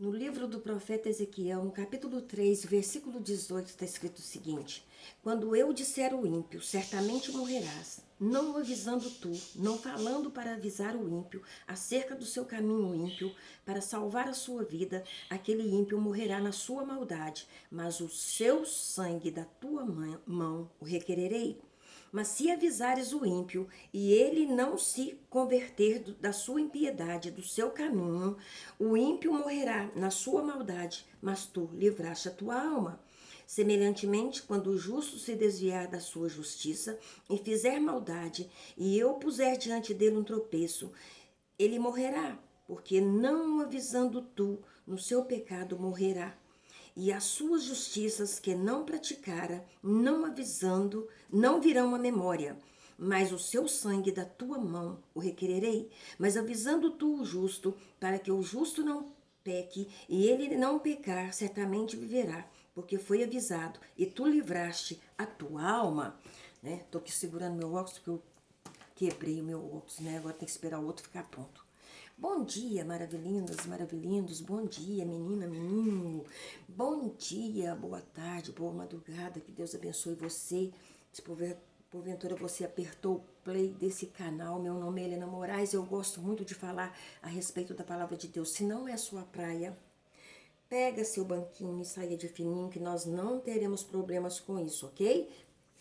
No livro do profeta Ezequiel, no capítulo 3, versículo 18, está escrito o seguinte: Quando eu disser ao ímpio, certamente morrerás, não avisando tu, não falando para avisar o ímpio acerca do seu caminho ímpio, para salvar a sua vida, aquele ímpio morrerá na sua maldade, mas o seu sangue da tua mão o requererei. Mas se avisares o ímpio, e ele não se converter da sua impiedade, do seu caminho, o ímpio morrerá na sua maldade, mas tu livraste a tua alma. Semelhantemente, quando o justo se desviar da sua justiça e fizer maldade, e eu puser diante dele um tropeço, ele morrerá, porque não avisando tu, no seu pecado morrerá. E as suas justiças que não praticara, não avisando, não virão à memória. Mas o seu sangue da tua mão o requererei. Mas avisando tu o justo, para que o justo não peque, e ele não pecar, certamente viverá, porque foi avisado, e tu livraste a tua alma. Né? Tô aqui segurando meu óculos, porque eu quebrei o meu óculos, né? Agora tem que esperar o outro ficar pronto. Bom dia, maravilhindas, maravilhindos. Bom dia, menina, menino. Bom dia, boa tarde, boa madrugada. Que Deus abençoe você. Se porventura você apertou o play desse canal, meu nome é Helena Moraes. Eu gosto muito de falar a respeito da palavra de Deus. Se não é a sua praia, pega seu banquinho e saia de fininho, que nós não teremos problemas com isso, ok?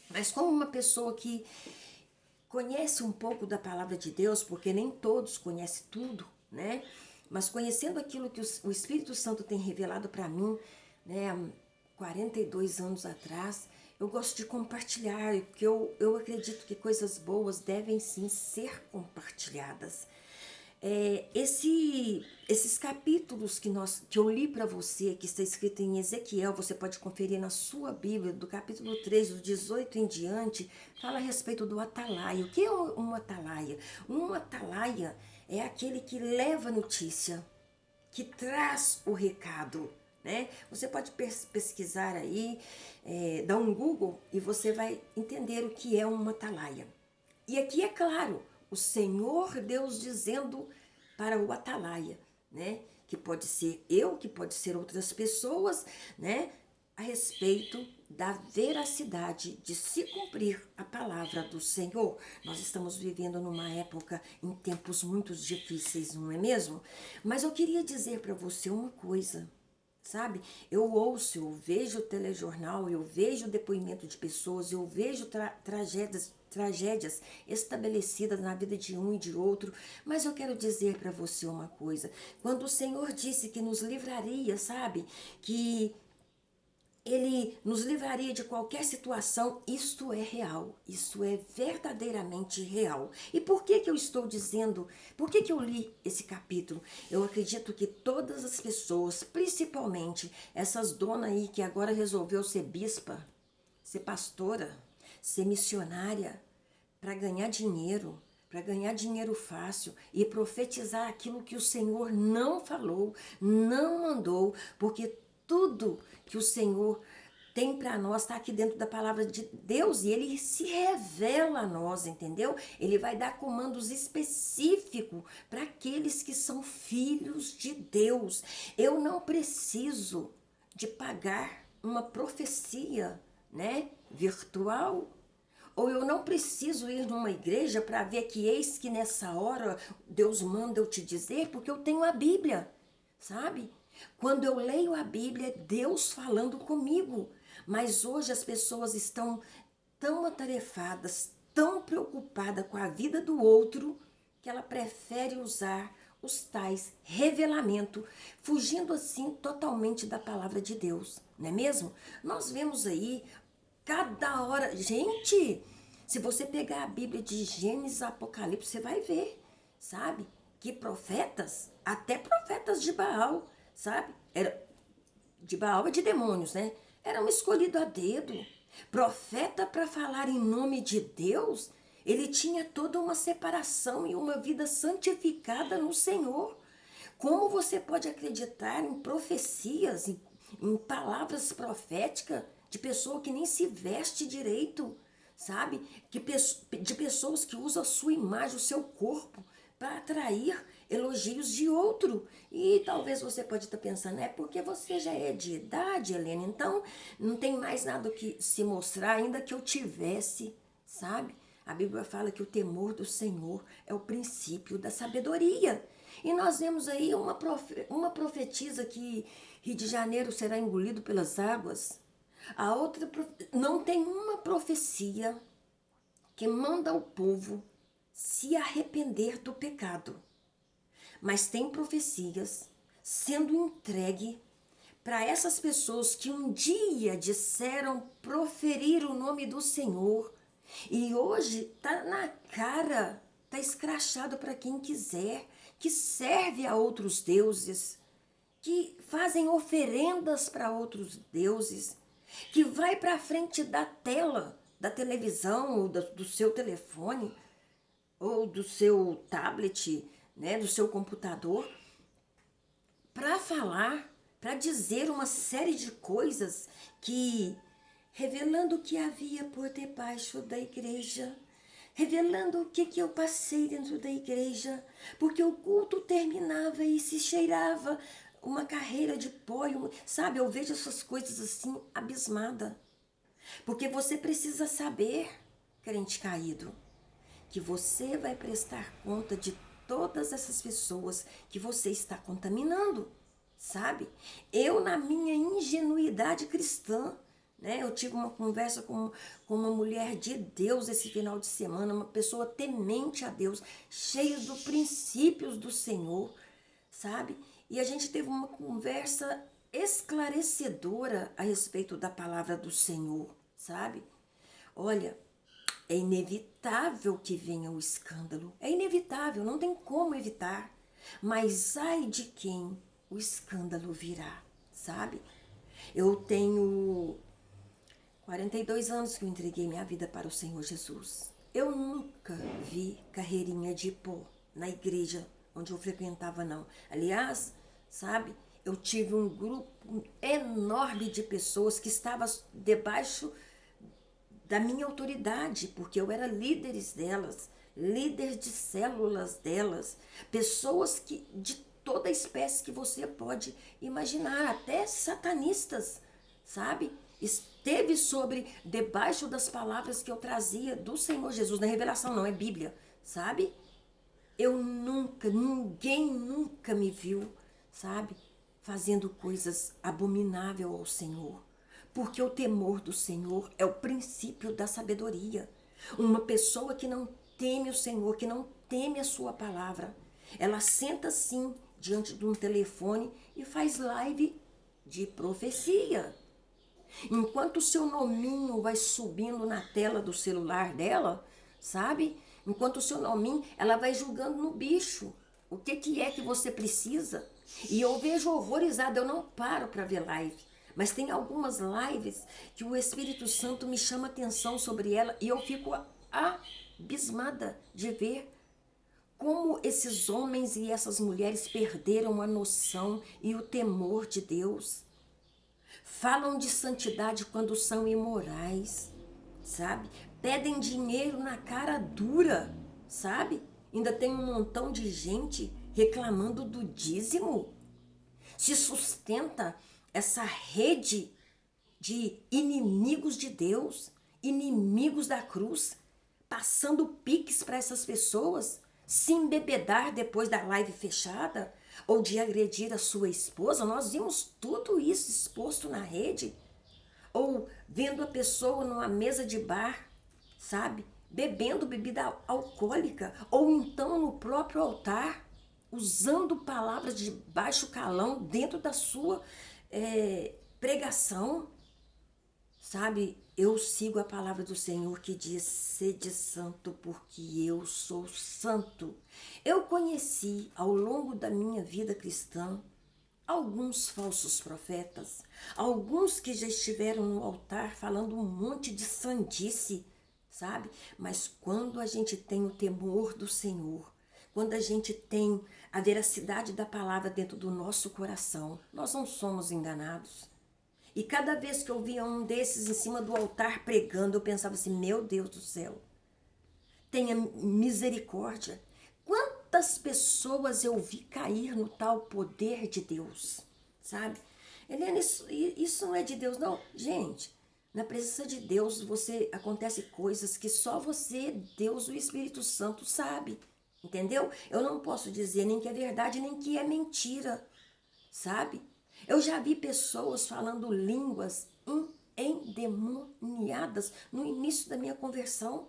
Mas como uma pessoa que conhece um pouco da palavra de Deus, porque nem todos conhecem tudo, né? Mas conhecendo aquilo que o Espírito Santo tem revelado para mim, né, há 42 anos atrás, eu gosto de compartilhar, porque eu acredito que coisas boas devem sim ser compartilhadas. Esses capítulos que eu li para você, que está escrito em Ezequiel, você pode conferir na sua Bíblia, do capítulo 3, do 18 em diante, fala a respeito do atalaia. O que é um atalaia? Um atalaia é aquele que leva a notícia, que traz o recado, né? Você pode pesquisar aí, dar um Google e você vai entender o que é uma atalaia. E aqui é claro, o Senhor Deus dizendo para o atalaia, né? Que pode ser eu, que pode ser outras pessoas, né? A respeito da veracidade de se cumprir a palavra do Senhor. Nós estamos vivendo numa época, em tempos muito difíceis, não é mesmo? Mas eu queria dizer para você uma coisa. Sabe? Eu ouço, eu vejo o telejornal, eu vejo o depoimento de pessoas, eu vejo tragédias estabelecidas na vida de um e de outro, mas eu quero dizer para você uma coisa. Quando o Senhor disse que nos livraria, sabe? Que Ele nos livraria de qualquer situação, isto é real, isso é verdadeiramente real. E por que eu estou dizendo, por que eu li esse capítulo? Eu acredito que todas as pessoas, principalmente essas donas aí que agora resolveu ser bispa, ser pastora, ser missionária, para ganhar dinheiro fácil e profetizar aquilo que o Senhor não falou, não mandou, porque tudo que o Senhor tem para nós está aqui dentro da palavra de Deus e ele se revela a nós, entendeu? Ele vai dar comandos específicos para aqueles que são filhos de Deus. Eu não preciso de pagar uma profecia, né, virtual. Ou eu não preciso ir numa igreja para ver que eis que nessa hora Deus manda eu te dizer, porque eu tenho a Bíblia, sabe? Quando eu leio a Bíblia, é Deus falando comigo. Mas hoje as pessoas estão tão atarefadas, tão preocupadas com a vida do outro, que ela prefere usar os tais revelamento, fugindo assim totalmente da palavra de Deus, não é mesmo? Nós vemos aí cada hora. Gente, se você pegar a Bíblia de Gênesis a Apocalipse, você vai ver, sabe? Que profetas, até profetas de Baal, sabe? Era de Baal e de demônios, né? Eram escolhidos a dedo. Profeta para falar em nome de Deus, ele tinha toda uma separação e uma vida santificada no Senhor. Como você pode acreditar em profecias, em palavras proféticas de pessoa que nem se veste direito, sabe? De pessoas que usam a sua imagem, o seu corpo, para atrair elogios de outro. E talvez você pode estar pensando, é porque você já é de idade, Helena, então não tem mais nada que se mostrar, ainda que eu tivesse, sabe? A Bíblia fala que o temor do Senhor é o princípio da sabedoria. E nós vemos aí uma profetisa que Rio de Janeiro será engolido pelas águas. A outra não tem uma profecia que manda o povo se arrepender do pecado. Mas tem profecias sendo entregue para essas pessoas que um dia disseram proferir o nome do Senhor e hoje tá na cara, tá escrachado para quem quiser, que serve a outros deuses, que fazem oferendas para outros deuses, que vai para frente da tela, da televisão ou do seu telefone ou do seu tablet, né, do seu computador, para falar, para dizer uma série de coisas que revelando o que havia por debaixo da igreja, revelando o que eu passei dentro da igreja, porque o culto terminava e se cheirava uma carreira de pó, sabe? Eu vejo essas coisas assim, abismada. Porque você precisa saber, crente caído, que você vai prestar conta de todas essas pessoas que você está contaminando, sabe? Eu, na minha ingenuidade cristã, né? Eu tive uma conversa com uma mulher de Deus esse final de semana, uma pessoa temente a Deus, cheia dos princípios do Senhor, sabe? E a gente teve uma conversa esclarecedora a respeito da palavra do Senhor, sabe? Olha, é inevitável que venha o escândalo, é inevitável, não tem como evitar, mas ai de quem o escândalo virá, sabe? Eu tenho 42 anos que eu entreguei minha vida para o Senhor Jesus. Eu nunca vi carreirinha de pó na igreja onde eu frequentava, não. Aliás, sabe, eu tive um grupo enorme de pessoas que estavam debaixo da minha autoridade, porque eu era líderes delas, líder de células delas, pessoas que de toda espécie que você pode imaginar, até satanistas, sabe? Esteve debaixo das palavras que eu trazia do Senhor Jesus, na revelação não, é Bíblia, sabe? Ninguém nunca me viu, sabe? Fazendo coisas abomináveis ao Senhor. Porque o temor do Senhor é o princípio da sabedoria. Uma pessoa que não teme o Senhor, que não teme a sua palavra, ela senta assim diante de um telefone e faz live de profecia. Enquanto o seu nominho vai subindo na tela do celular dela, sabe? Enquanto o seu nominho, ela vai julgando no bicho. O que é que você precisa? E eu vejo horrorizada, eu não paro para ver live. Mas tem algumas lives que o Espírito Santo me chama atenção sobre ela e eu fico abismada de ver como esses homens e essas mulheres perderam a noção e o temor de Deus. Falam de santidade quando são imorais, sabe? Pedem dinheiro na cara dura, sabe? Ainda tem um montão de gente reclamando do dízimo. Se sustenta essa rede de inimigos de Deus, inimigos da cruz, passando piques para essas pessoas, se embebedar depois da live fechada, ou de agredir a sua esposa. Nós vimos tudo isso exposto na rede. Ou vendo a pessoa numa mesa de bar, sabe? Bebendo bebida alcoólica. Ou então no próprio altar, usando palavras de baixo calão dentro da sua pregação. Sabe, eu sigo a palavra do Senhor que diz: sede santo porque eu sou santo. Eu conheci ao longo da minha vida cristã alguns falsos profetas, alguns que já estiveram no altar falando um monte de sandice, sabe? Mas quando a gente tem o temor do Senhor, quando a gente tem a veracidade da palavra dentro do nosso coração, nós não somos enganados. E cada vez que eu via um desses em cima do altar pregando, eu pensava assim: meu Deus do céu, tenha misericórdia. quantas pessoas eu vi cair no tal poder de Deus, sabe? Helena, isso não é de Deus, não. Gente, na presença de Deus, acontece coisas que só você, Deus, o Espírito Santo sabe, entendeu? Eu não posso dizer nem que é verdade, nem que é mentira, sabe? Eu já vi pessoas falando línguas endemoniadas no início da minha conversão.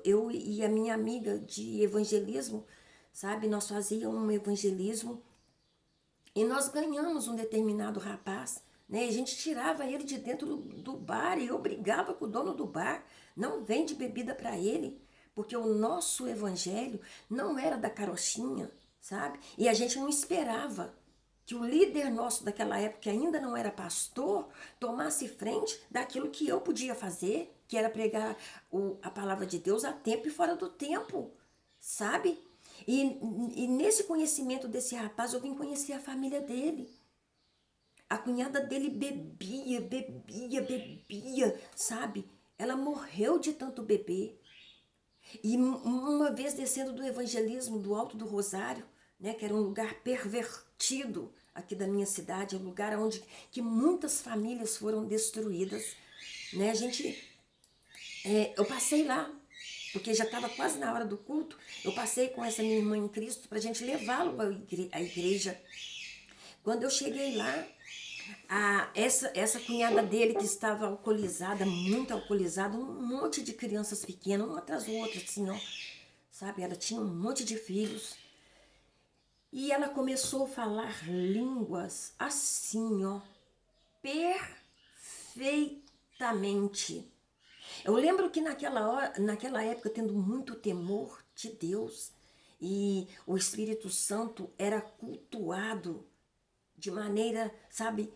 Eu e a minha amiga de evangelismo, sabe? Nós fazíamos um evangelismo e nós ganhamos um determinado rapaz, né? A gente tirava ele de dentro do bar e eu brigava com o dono do bar. Não vende bebida para ele, porque o nosso evangelho não era da carochinha, sabe? E a gente não esperava que o líder nosso daquela época, que ainda não era pastor, tomasse frente daquilo que eu podia fazer, que era pregar a palavra de Deus a tempo e fora do tempo, sabe? E nesse conhecimento desse rapaz, eu vim conhecer a família dele. A cunhada dele bebia, sabe? Ela morreu de tanto beber. E uma vez descendo do evangelismo do Alto do Rosário, né, que era um lugar pervertido aqui da minha cidade, um lugar onde que muitas famílias foram destruídas, né? Eu passei lá, porque já estava quase na hora do culto. Eu passei com essa minha irmã em Cristo para a gente levá-lo à igreja. Quando eu cheguei lá, essa cunhada dele que estava alcoolizada, muito alcoolizada, um monte de crianças pequenas, uma atrás da outra, assim, ó, sabe? Ela tinha um monte de filhos. E ela começou a falar línguas assim, ó, perfeitamente. Eu lembro que naquela época, tendo muito temor de Deus, e o Espírito Santo era cultuado de maneira, sabe,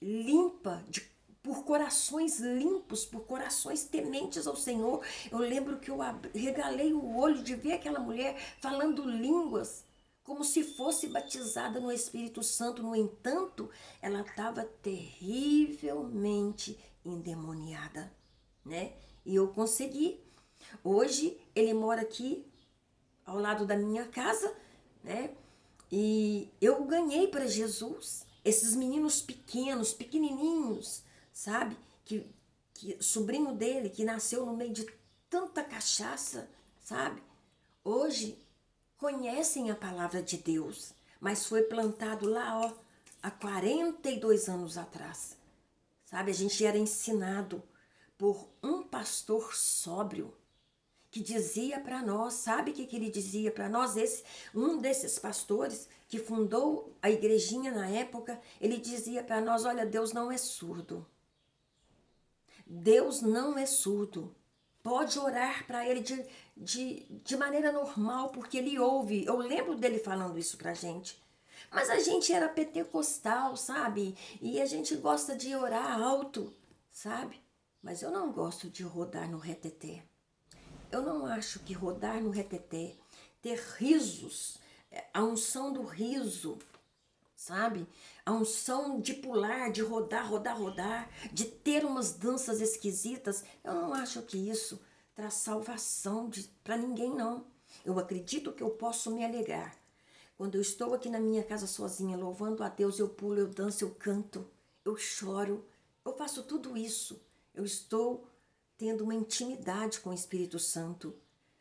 limpa, por corações limpos, por corações tementes ao Senhor. Eu lembro que eu regalei o olho de ver aquela mulher falando línguas, como se fosse batizada no Espírito Santo. No entanto, ela estava terrivelmente endemoniada, né? E eu consegui. Hoje ele mora aqui ao lado da minha casa, né? E eu ganhei para Jesus esses meninos pequenos, pequenininhos, sabe? Que sobrinho dele, que nasceu no meio de tanta cachaça, sabe? Hoje conhecem a palavra de Deus, mas foi plantado lá, ó, há 42 anos atrás. Sabe, a gente era ensinado por um pastor sóbrio que dizia para nós, sabe o que ele dizia para nós? Um desses pastores que fundou a igrejinha na época, ele dizia para nós, olha, Deus não é surdo. Deus não é surdo. Pode orar para ele de maneira normal, porque ele ouve. Eu lembro dele falando isso pra gente. Mas a gente era pentecostal, sabe? E a gente gosta de orar alto, sabe? Mas eu não gosto de rodar no reteté. Eu não acho que rodar no reteté, ter risos, a unção do riso, sabe? A unção de pular, de rodar, de ter umas danças esquisitas, eu não acho que isso traz salvação para ninguém, não. Eu acredito que eu posso me alegrar. Quando eu estou aqui na minha casa sozinha, louvando a Deus, eu pulo, eu danço, eu canto, eu choro, eu faço tudo isso. Eu estou tendo uma intimidade com o Espírito Santo.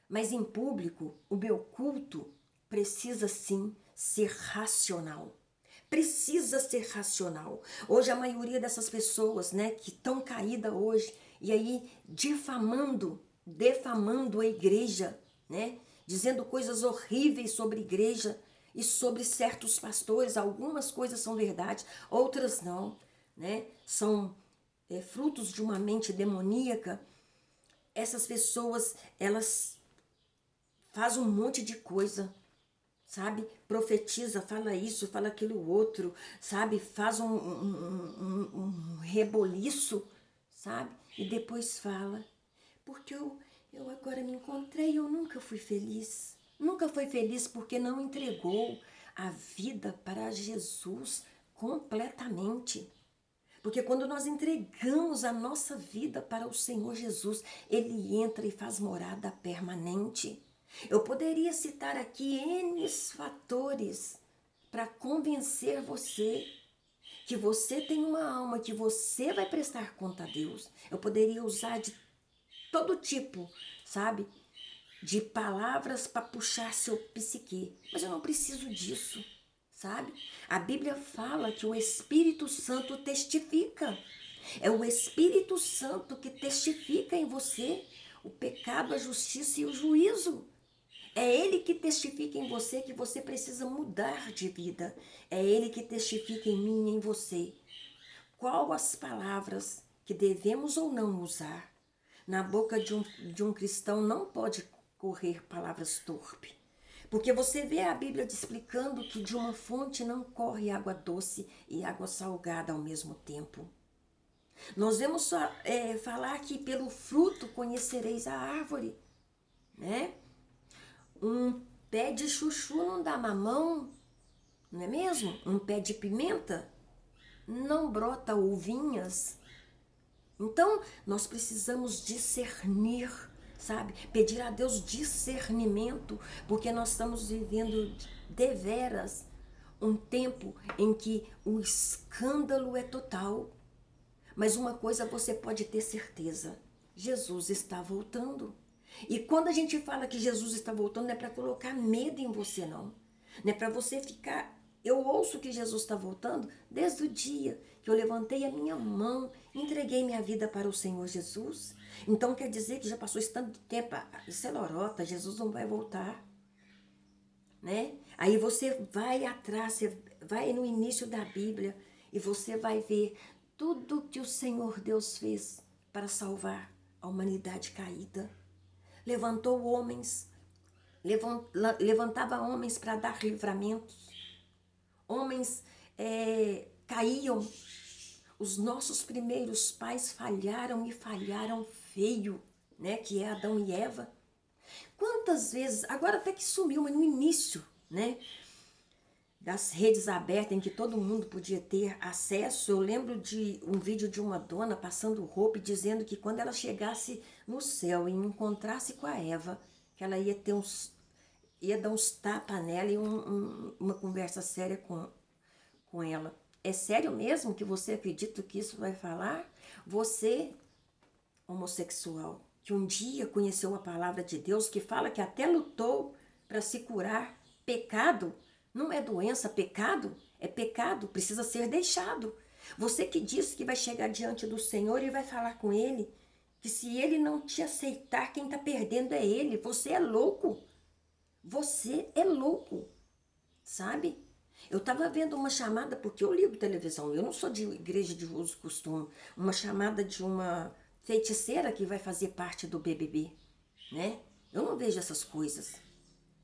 Mas em público, o meu culto precisa sim ser racional. Precisa ser racional. Hoje a maioria dessas pessoas, né, que estão caídas hoje, e aí defamando a igreja, né, dizendo coisas horríveis sobre a igreja e sobre certos pastores. Algumas coisas são verdade, outras não, né? São frutos de uma mente demoníaca. Essas pessoas, elas fazem um monte de coisa, sabe? Profetiza, fala isso, fala aquilo outro, sabe? Faz um reboliço, sabe? E depois fala, porque eu agora me encontrei, eu nunca fui feliz. Nunca foi feliz porque não entregou a vida para Jesus completamente. Porque quando nós entregamos a nossa vida para o Senhor Jesus, Ele entra e faz morada permanente. Eu poderia citar aqui N fatores para convencer você que você tem uma alma, que você vai prestar conta a Deus. Eu poderia usar de todo tipo, sabe? De palavras para puxar seu psique. Mas eu não preciso disso, sabe? A Bíblia fala que o Espírito Santo testifica. É o Espírito Santo que testifica em você o pecado, a justiça e o juízo. É Ele que testifica em você que você precisa mudar de vida. É Ele que testifica em mim e em você. Qual as palavras que devemos ou não usar? Na boca de um cristão não pode correr palavras torpes. Porque você vê a Bíblia explicando que de uma fonte não corre água doce e água salgada ao mesmo tempo. Nós vamos falar que pelo fruto conhecereis a árvore, né? Um pé de chuchu não dá mamão, não é mesmo? Um pé de pimenta não brota uvinhas. Então, nós precisamos discernir, sabe? Pedir a Deus discernimento, porque nós estamos vivendo deveras um tempo em que o escândalo é total. Mas uma coisa você pode ter certeza: Jesus está voltando. E quando a gente fala que Jesus está voltando, não é para colocar medo em você, não. Não é para você ficar... Eu ouço que Jesus está voltando desde o dia que eu levantei a minha mão, entreguei minha vida para o Senhor Jesus. Então quer dizer que já passou esse tanto de tempo. Isso é lorota, Jesus não vai voltar, né? Aí você vai atrás, você vai no início da Bíblia e você vai ver tudo que o Senhor Deus fez para salvar a humanidade caída. Levantou homens, levantava homens para dar livramentos. Homens caíam. Os nossos primeiros pais falharam e falharam feio, né? Que é Adão e Eva. Quantas vezes, agora até que sumiu, mas no início, né? Das redes abertas em que todo mundo podia ter acesso. Eu lembro de um vídeo de uma dona passando roupa e dizendo que quando ela chegasse no céu e encontrasse com a Eva, que ela ia dar uns tapas nela e uma conversa séria com ela. É sério mesmo que você acredita que isso vai falar? Você, homossexual, que um dia conheceu a palavra de Deus, que fala que até lutou para se curar, pecado não é doença, pecado é pecado, precisa ser deixado. Você que disse que vai chegar diante do Senhor e vai falar com Ele, que se Ele não te aceitar, quem está perdendo é Ele. Você é louco. Você é louco, sabe? Eu estava vendo uma chamada, porque eu ligo televisão, eu não sou de igreja de uso e costume, uma chamada de uma feiticeira que vai fazer parte do BBB, né? Eu não vejo essas coisas.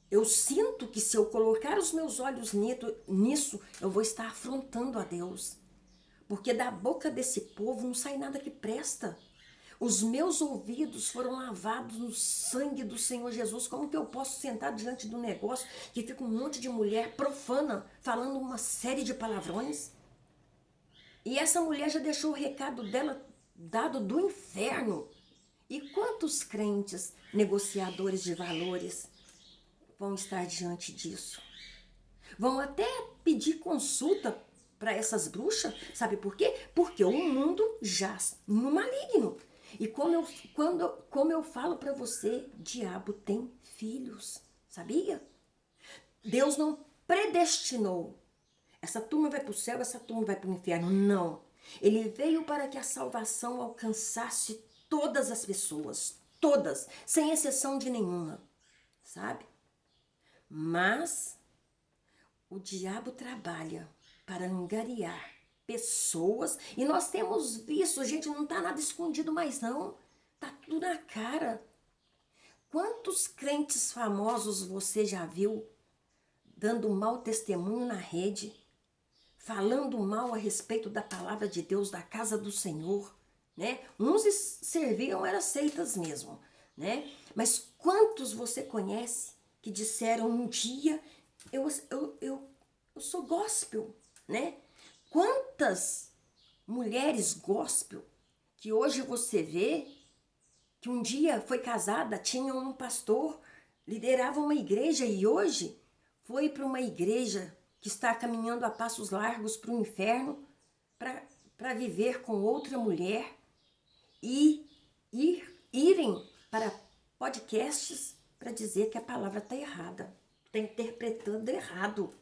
Eu sinto que se eu colocar os meus olhos nisso, eu vou estar afrontando a Deus. Porque da boca desse povo não sai nada que presta. Os meus ouvidos foram lavados no sangue do Senhor Jesus. Como que eu posso sentar diante do negócio que fica um monte de mulher profana falando uma série de palavrões? E essa mulher já deixou o recado dela dado do inferno. E quantos crentes, negociadores de valores, vão estar diante disso? Vão até pedir consulta para essas bruxas, sabe por quê? Porque o mundo jaz no maligno. E como eu falo para você, diabo tem filhos, sabia? Deus não predestinou. Essa turma vai para o céu, essa turma vai para o inferno. Não. Ele veio para que a salvação alcançasse todas as pessoas. Todas, sem exceção de nenhuma. Sabe? Mas o diabo trabalha para angariar pessoas, e nós temos visto, gente, não está nada escondido mais não, está tudo na cara. Quantos crentes famosos você já viu dando mau testemunho na rede, falando mal a respeito da palavra de Deus, da casa do Senhor, né? Uns serviam, eram seitas mesmo, né? Mas quantos você conhece que disseram um dia, eu sou gospel, né? Quantas mulheres gospel que hoje você vê que um dia foi casada, tinha um pastor liderava uma igreja e hoje foi para uma igreja que está caminhando a passos largos para o inferno para viver com outra mulher e irem para podcasts para dizer que a palavra está errada, está interpretando errado.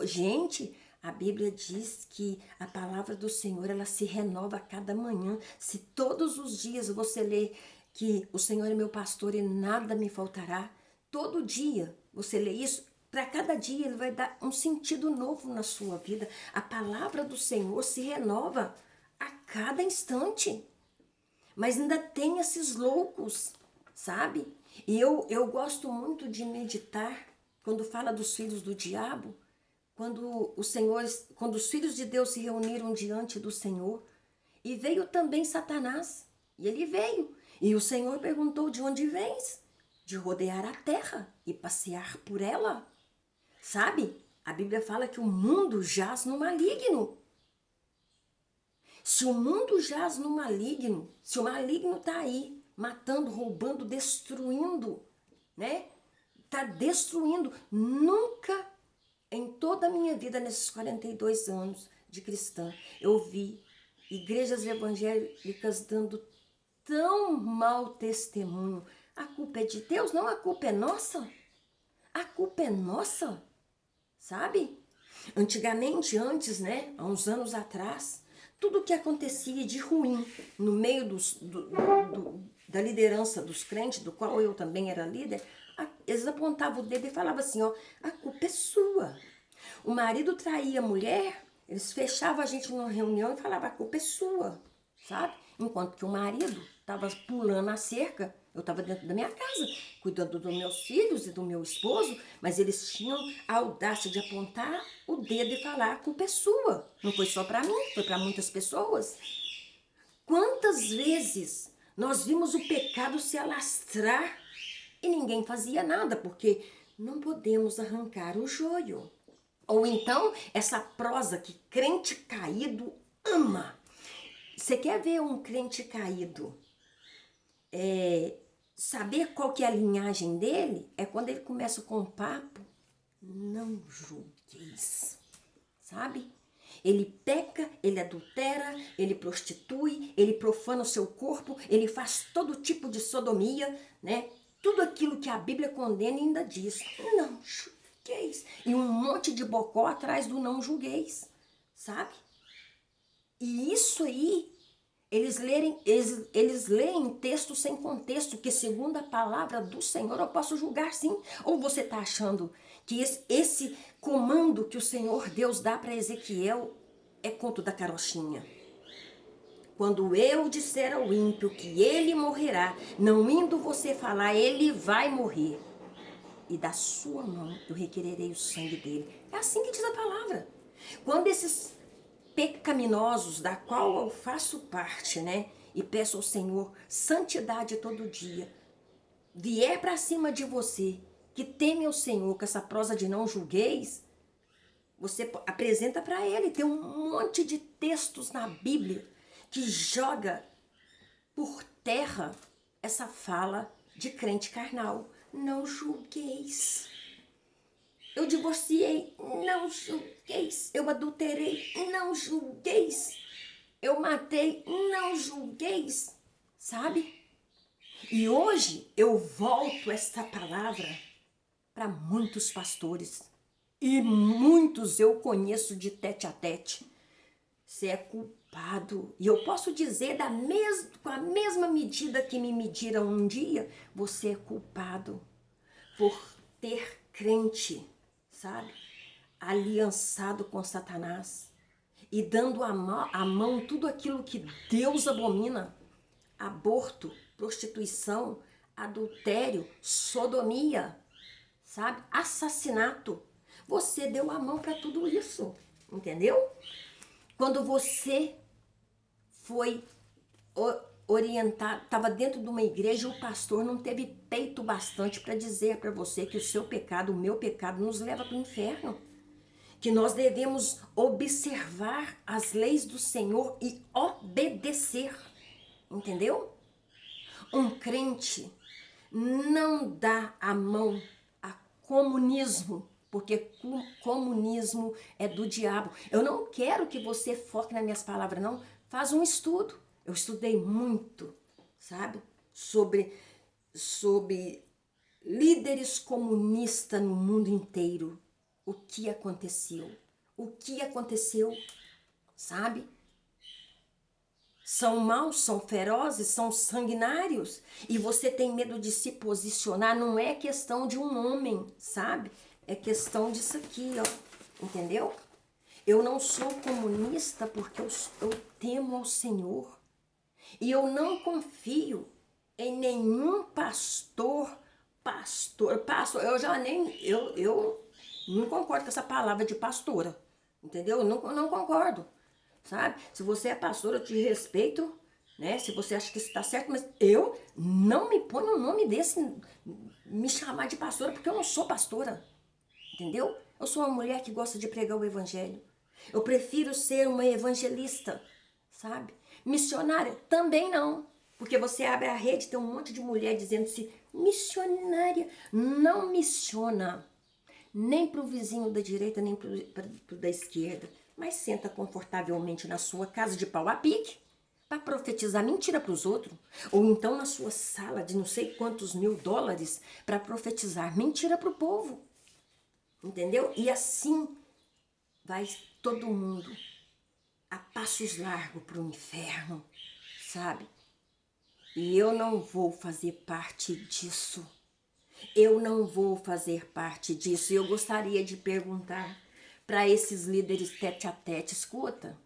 Gente, a Bíblia diz que a palavra do Senhor, ela se renova a cada manhã. Se todos os dias você lê que o Senhor é meu pastor e nada me faltará, todo dia você lê isso, para cada dia ele vai dar um sentido novo na sua vida. A palavra do Senhor se renova a cada instante. Mas ainda tem esses loucos, sabe? E eu gosto muito de meditar quando fala dos filhos do diabo, quando os filhos de Deus se reuniram diante do Senhor, e veio também Satanás, e ele veio. E o Senhor perguntou: de onde vens? De rodear a terra e passear por ela. Sabe? A Bíblia fala que o mundo jaz no maligno. Se o mundo jaz no maligno, se o maligno está aí, matando, roubando, destruindo, né? Está destruindo. Nunca em toda a minha vida, nesses 42 anos de cristã, eu vi igrejas evangélicas dando tão mau testemunho. A culpa é de Deus? Não, a culpa é nossa. A culpa é nossa, sabe? Antigamente, né, há uns anos atrás, tudo que acontecia de ruim no meio da liderança dos crentes, do qual eu também era líder, eles apontavam o dedo e falavam assim, ó, a culpa é sua. O marido traía a mulher, eles fechavam a gente numa reunião e falavam, a culpa é sua, sabe? Enquanto que o marido estava pulando a cerca, eu estava dentro da minha casa, cuidando dos meus filhos e do meu esposo, mas eles tinham a audácia de apontar o dedo e falar, a culpa é sua. Não foi só para mim, foi para muitas pessoas. Quantas vezes nós vimos o pecado se alastrar e ninguém fazia nada, porque não podemos arrancar o joio. Ou então, essa prosa que crente caído ama. Você quer ver um crente caído? Saber qual que é a linhagem dele? É quando ele começa com um papo, não julgueis, sabe? Ele peca, ele adultera, ele prostitui, ele profana o seu corpo, ele faz todo tipo de sodomia, né? Tudo aquilo que a Bíblia condena e ainda diz, não julgueis. E um monte de bocó atrás do não julgueis, sabe? E isso aí, eles leem texto sem contexto, que segundo a palavra do Senhor eu posso julgar sim. Ou você está achando que esse comando que o Senhor Deus dá para Ezequiel é conto da carochinha? Quando eu disser ao ímpio que ele morrerá, não indo você falar, ele vai morrer. E da sua mão eu requererei o sangue dele. É assim que diz a palavra. Quando esses pecaminosos, da qual eu faço parte, né? E peço ao Senhor santidade todo dia, vier para cima de você, que teme ao Senhor, com essa prosa de não julgueis, você apresenta para ele. Tem um monte de textos na Bíblia que joga por terra essa fala de crente carnal. Não julgueis. Eu divorciei, não julgueis. Eu adulterei, não julgueis. Eu matei, não julgueis. Sabe? E hoje eu volto esta palavra para muitos pastores. E muitos eu conheço de tete a tete. Você é culpado. E eu posso dizer com a mesma medida que me mediram um dia, você é culpado por ter crente, sabe, aliançado com Satanás e dando a mão tudo aquilo que Deus abomina: aborto, prostituição, adultério, sodomia, sabe, assassinato. Você deu a mão para tudo isso, entendeu? Quando você foi orientado, estava dentro de uma igreja, o pastor não teve peito bastante para dizer para você que o seu pecado, o meu pecado, nos leva para o inferno. Que nós devemos observar as leis do Senhor e obedecer. Entendeu? Um crente Não dá a mão a comunismo, porque comunismo é do diabo. Eu não quero que você foque nas minhas palavras, não. Faz um estudo. Eu estudei muito, sabe? Sobre líderes comunistas no mundo inteiro. O que aconteceu? O que aconteceu, sabe? São maus, são ferozes, são sanguinários. E você tem medo de se posicionar. Não é questão de um homem, sabe? É questão disso aqui, ó. Entendeu? Eu não sou comunista porque eu temo ao Senhor. E eu não confio em nenhum pastor, eu já nem, eu não concordo com essa palavra de pastora, entendeu? Eu não concordo, sabe? Se você é pastora, eu te respeito, né? Se você acha que isso está certo, mas eu não me ponho no nome desse, me chamar de pastora, porque eu não sou pastora, entendeu? Eu sou uma mulher que gosta de pregar o evangelho. Eu prefiro ser uma evangelista, sabe? Missionária também não. Porque você abre a rede, tem um monte de mulher dizendo-se missionária. Não missiona. Nem para o vizinho da direita, nem para o da esquerda. Mas senta confortavelmente na sua casa de pau a pique para profetizar mentira para os outros. Ou então na sua sala de não sei quantos $1000 para profetizar mentira para o povo. Entendeu? E assim vai todo mundo a passos largos para o inferno, sabe? E eu não vou fazer parte disso. Eu não vou fazer parte disso. E eu gostaria de perguntar para esses líderes tete a tete, escuta,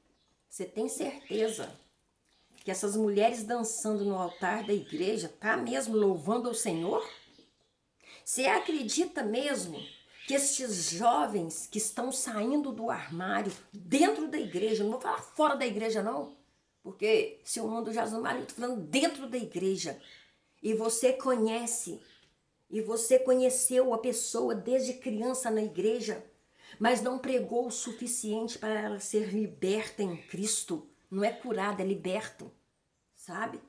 você tem certeza que essas mulheres dançando no altar da igreja tá mesmo louvando ao Senhor? Você acredita mesmo que estes jovens que estão saindo do armário dentro da igreja, não vou falar fora da igreja não, porque se o mundo já mal, eu estou falando dentro da igreja, e você conhece, e você conheceu a pessoa desde criança na igreja, mas não pregou o suficiente para ela ser liberta em Cristo, não é curada, é liberta, sabe?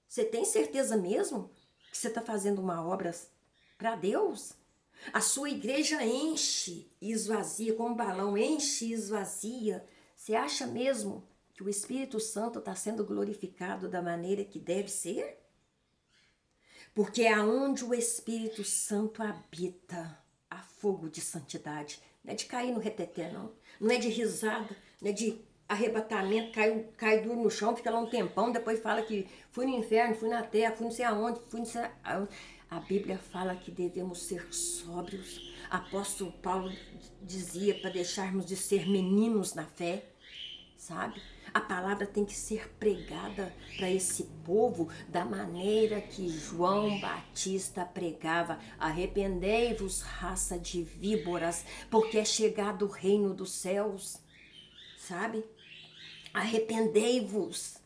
Você tem certeza mesmo que você está fazendo uma obra para Deus? A sua igreja enche e esvazia, como um balão, enche e esvazia. Você acha mesmo que o Espírito Santo está sendo glorificado da maneira que deve ser? Porque é onde o Espírito Santo habita, há fogo de santidade. Não é de cair no reteté, não. Não é de risada, não é de arrebatamento, cai duro no chão, fica lá um tempão, depois fala que fui no inferno, fui na terra, fui não sei aonde, fui não sei aonde. A Bíblia fala que devemos ser sóbrios. Apóstolo Paulo dizia para deixarmos de ser meninos na fé, sabe? A palavra tem que ser pregada para esse povo da maneira que João Batista pregava. Arrependei-vos, raça de víboras, porque é chegado o reino dos céus, sabe? Arrependei-vos.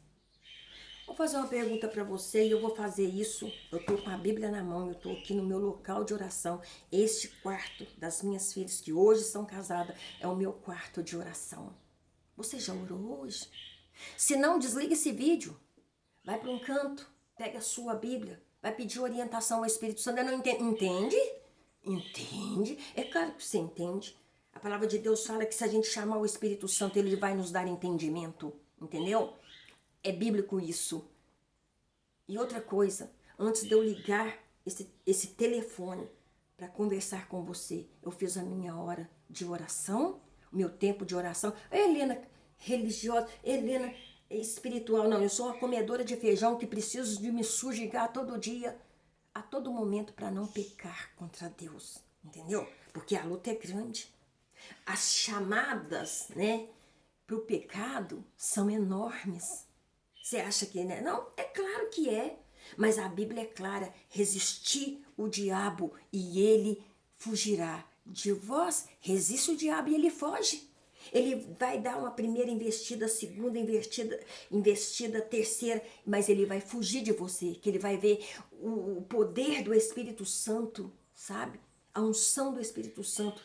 Vou fazer uma pergunta para você e eu vou fazer isso. Eu estou com a Bíblia na mão, eu estou aqui no meu local de oração. Este quarto das minhas filhas que hoje são casadas é o meu quarto de oração. Você já orou hoje? Se não, desliga esse vídeo. Vai para um canto, pega a sua Bíblia, vai pedir orientação ao Espírito Santo. Eu não entendo. Entende? Entende? É claro que você entende. A palavra de Deus fala que se a gente chamar o Espírito Santo, ele vai nos dar entendimento. Entendeu? É bíblico isso. E outra coisa, antes de eu ligar esse telefone para conversar com você, eu fiz a minha hora de oração, o meu tempo de oração. Helena, religiosa, Helena, espiritual, não, eu sou uma comedora de feijão que preciso de me sujeitar todo dia, a todo momento para não pecar contra Deus, entendeu? Porque a luta é grande. As chamadas, né, para o pecado são enormes. Você acha que né? Não? É claro que é. Mas a Bíblia é clara, resistir o diabo e ele fugirá de vós. Resiste o diabo e ele foge. Ele vai dar uma primeira investida, segunda investida, terceira, mas ele vai fugir de você, que ele vai ver o poder do Espírito Santo, sabe? A unção do Espírito Santo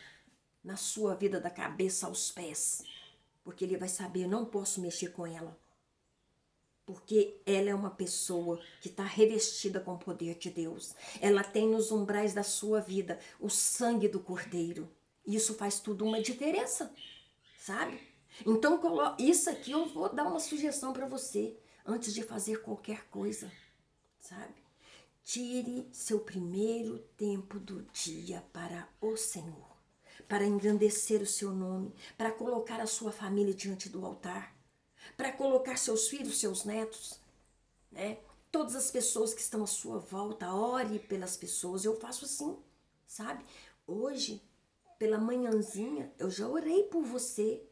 na sua vida, da cabeça aos pés. Porque ele vai saber, eu não posso mexer com ela. Porque ela é uma pessoa que está revestida com o poder de Deus. Ela tem nos umbrais da sua vida o sangue do Cordeiro. Isso faz tudo uma diferença, sabe? Então, isso aqui eu vou dar uma sugestão para você antes de fazer qualquer coisa, sabe? Tire seu primeiro tempo do dia para o Senhor, para engrandecer o seu nome, para colocar a sua família diante do altar, para colocar seus filhos, seus netos, né? Todas as pessoas que estão à sua volta, ore pelas pessoas. Eu faço assim, sabe? Hoje, pela manhãzinha, eu já orei por você.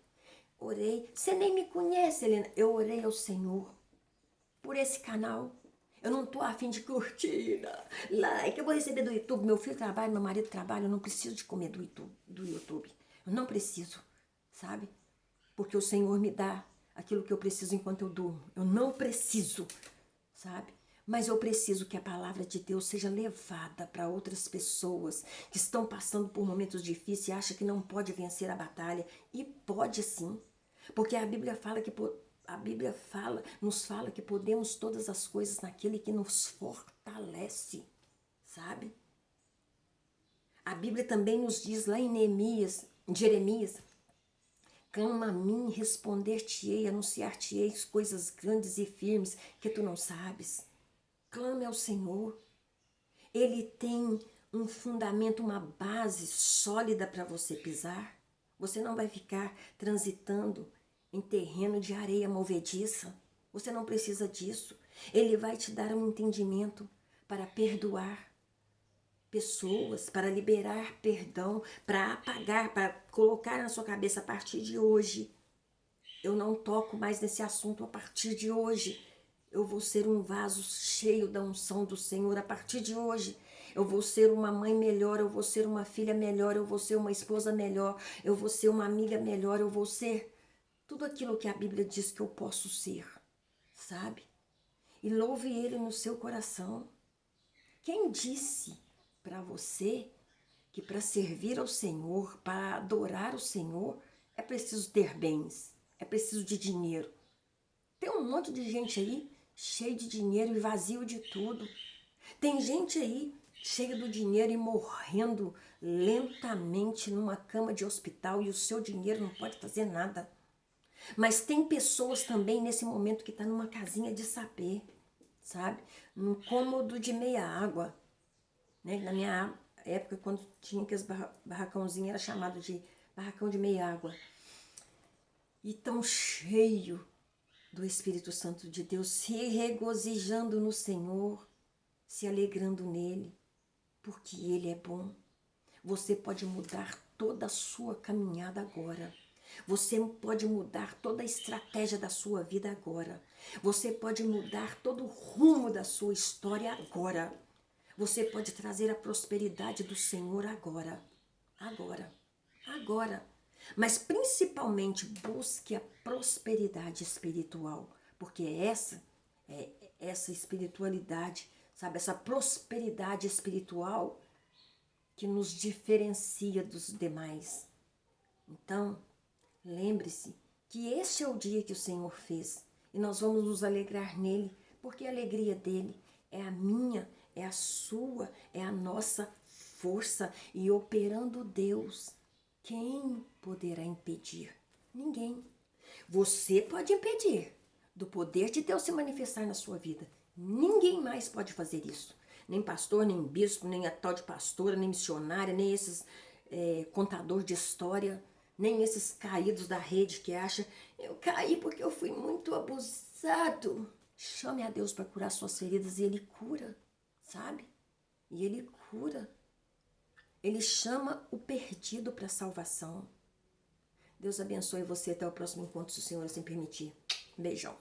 Orei. Você nem me conhece, Helena. Eu orei ao Senhor por esse canal. Eu não tô afim de curtir, like, eu vou receber do YouTube. Meu filho trabalha, meu marido trabalha, eu não preciso de comer do YouTube. Eu não preciso, sabe? Porque o Senhor me dá aquilo que eu preciso enquanto eu durmo. Eu não preciso, sabe? Mas eu preciso que a palavra de Deus seja levada para outras pessoas que estão passando por momentos difíceis e acham que não pode vencer a batalha. E pode sim. Porque a Bíblia nos fala que podemos todas as coisas naquele que nos fortalece, sabe? A Bíblia também nos diz lá em Jeremias, clama a mim, responder-te-ei, anunciar-te-ei coisas grandes e firmes que tu não sabes. Clame ao Senhor. Ele tem um fundamento, uma base sólida para você pisar. Você não vai ficar transitando em terreno de areia movediça. Você não precisa disso. Ele vai te dar um entendimento para perdoar pessoas, para liberar perdão, para apagar, para colocar na sua cabeça a partir de hoje. Eu não toco mais nesse assunto a partir de hoje. Eu vou ser um vaso cheio da unção do Senhor a partir de hoje. Eu vou ser uma mãe melhor, eu vou ser uma filha melhor, eu vou ser uma esposa melhor, eu vou ser uma amiga melhor, eu vou ser tudo aquilo que a Bíblia diz que eu posso ser, sabe? E louve Ele no seu coração. Quem disse para você que para servir ao Senhor, para adorar o Senhor, é preciso ter bens, é preciso de dinheiro? Tem um monte de gente aí cheio de dinheiro e vazio de tudo. Tem gente aí cheia do dinheiro e morrendo lentamente numa cama de hospital e o seu dinheiro não pode fazer nada. Mas tem pessoas também nesse momento que está numa casinha de sapê, sabe? Num cômodo de meia água. Né? Na minha época, quando tinha aqueles barracãozinhos, era chamado de barracão de meia água. E tão cheio do Espírito Santo de Deus, se regozijando no Senhor, se alegrando nele, porque ele é bom. Você pode mudar toda a sua caminhada agora. Você pode mudar toda a estratégia da sua vida agora. Você pode mudar todo o rumo da sua história agora. Você pode trazer a prosperidade do Senhor agora. Agora. Agora. Mas principalmente busque a prosperidade espiritual, porque essa espiritualidade, sabe, essa prosperidade espiritual que nos diferencia dos demais. Então, lembre-se que este é o dia que o Senhor fez e nós vamos nos alegrar nele, porque a alegria dele é a minha, é a sua, é a nossa força. E operando Deus, quem poderá impedir? Ninguém. Você pode impedir do poder de Deus se manifestar na sua vida. Ninguém mais pode fazer isso. Nem pastor, nem bispo, nem a tal de pastora, nem missionária, nem esses contador de história, nem esses caídos da rede que acham, eu caí porque eu fui muito abusado. Chame a Deus para curar suas feridas e Ele cura, sabe? E Ele cura. Ele chama o perdido para a salvação. Deus abençoe você. Até o próximo encontro, se o Senhor assim permitir. Beijão.